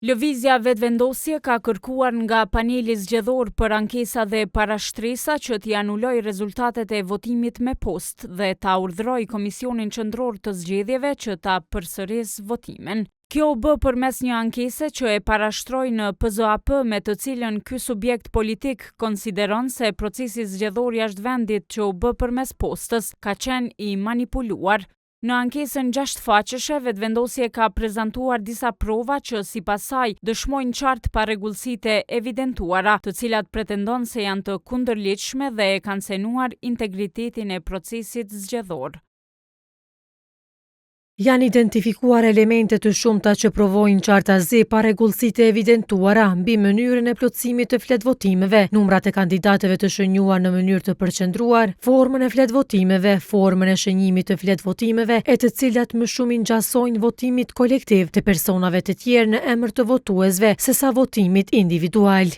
Lëvizja vetëvendosje ka kërkuar nga paneli zgjedhor për ankesa dhe parashtresa që t'i anuloj rezultatet e votimit me post dhe ta urdhëroj Komisionin Qendror të Zgjedhjeve që ta përsërisë votimin. Kjo u bë përmes një ankese që e parashtroi në PZAP me të cilën ky subjekt politik konsideron se procesi zgjedhor jashtë vendit që u bë përmes postës ka qenë i manipuluar. Në ankesën 6 faqeshe, vetëvendosje ka prezantuar disa prova që sipas saj dëshmojnë qartë parregullsitë e evidentuara, të cilat pretendon se janë të kundërligjshme dhe e kanë senuar integritetin e procesit zgjedhor. Janë identifikuar elemente të shumta që provojnë qartazi parregullsitë e evidentuara mbi mënyrën e plotësimit të fletvotimeve, numrat e kandidatëve të shënjuar në mënyrë të përqendruar, formën e fletvotimeve, formën e shënjimit të fletvotimeve, e të cilat më shumë i ngjasojnë votimit kolektiv të personave të tjerë në emër të votuesve sesa votimit individual.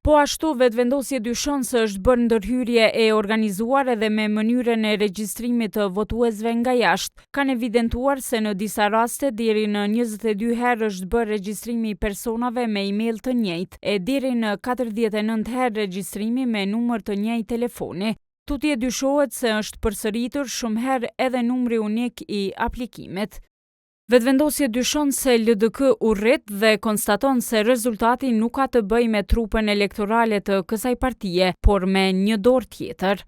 Po ashtu, vetëvendosje dyshon se është bërë ndërhyrje e organizuar edhe me mënyrën e regjistrimit të votuesve nga jashtë. Kanë evidentuar se në disa raste deri në 22 herë është bërë regjistrimi i personave me email të njëjtë e deri në 49 herë regjistrimi me numër të njëjtë telefoni. Tutje dyshohet se është përsëritur shumë herë edhe numri unik i aplikimit. Vetëvendosje dyshon se LDK u rrit dhe konstaton se rezultati nuk ka të bëjë me trupën elektorale të kësaj partie, por me një dorë tjetër.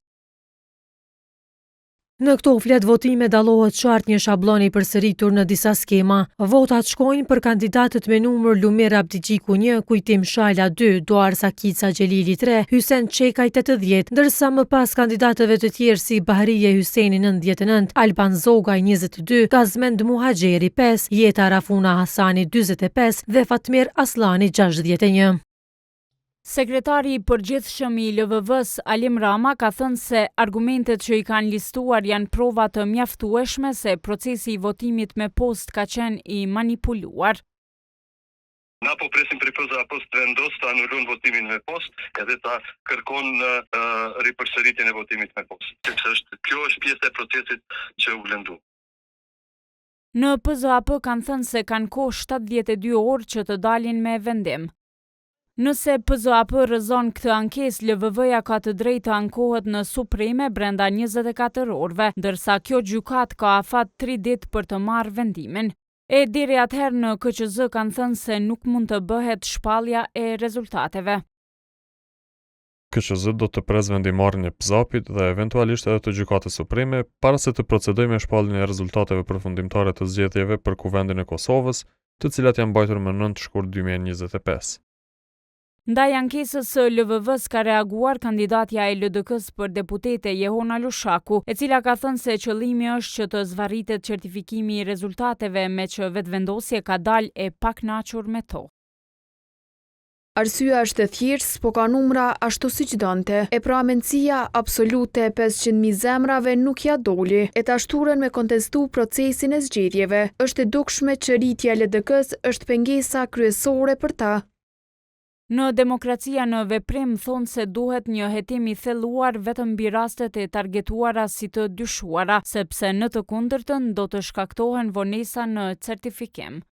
Në këto fletvotime dallohet qartë një szablon i përsëritur në disa skema. Votat shkojnë për kandidatët me numër Lumer Abdigjiku 1, Kujtim Shala 2, Doar Sakica Xhelili 3, Hysen Çekaj 80, ndërsa më pas kandidatëve të tjerë si Bahrije Hyseni 99, Alban Zogaj 22, Gazmend Muhaxheri 5, Jeta Rafuna Hasani 45 dhe Fatmir Aslani 61. Sekretari i përgjithshëm i LVV-s Alim Rama ka thënë se argumentet që i kanë listuar janë prova të mjaftueshme se procesi i votimit me post ka qenë i manipuluar. Na po presim për PZAP-s të vendosë të anullon votimin me post edhe ta kërkon ripërsëritjen e votimit me post. Sepse kjo është pjesë e procesit që u lëndu. Në PZAP kanë thënë se kanë kohë 72 orë që të dalin me vendim. Nëse PZAP rrezon këtë ankesë, LVV-ja ka të drejtë të ankohet në Supreme brenda 24 orëve, ndërsa kjo gjykatë ka afat 3 ditë për të marrë vendimin. E deri atëherë në KQZ kanë thënë se nuk mund të bëhet shpallja e rezultateve. KQZ do të pres vendimarrjen e PZAP-it dhe eventualisht edhe të Gjykatës Supreme para se të procedojë me shpalljen e rezultateve përfundimtare të zgjedhjeve për Kuvendin e Kosovës, të cilat janë mbajtur më 9 shkurt 2025. Ndaj ankesës së LVV-s ka reaguar kandidatja e LDK-s për deputete Jehona Lushaku, e cila ka thënë se qëllimi është që të zvarritet certifikimi i rezultateve me që vetëvendosje ka dalë e pakënaqur me to. Arsyeja është e thjeshtë, po ka numra ashtu siç donte. E pra mendësia absolute 500.000 zemrave nuk ja doli. E ta shturen me kontestu procesin e zgjedhjeve. Është e dukshme që rritja e LDK-s është pengesa kryesore për ta. Në demokracia në veprim thonë se duhet një hetim i thelluar vetëm mbi rastet e targetuara si të dyshuara, sepse në të kundërtën do të shkaktohen vonesa në certifikim.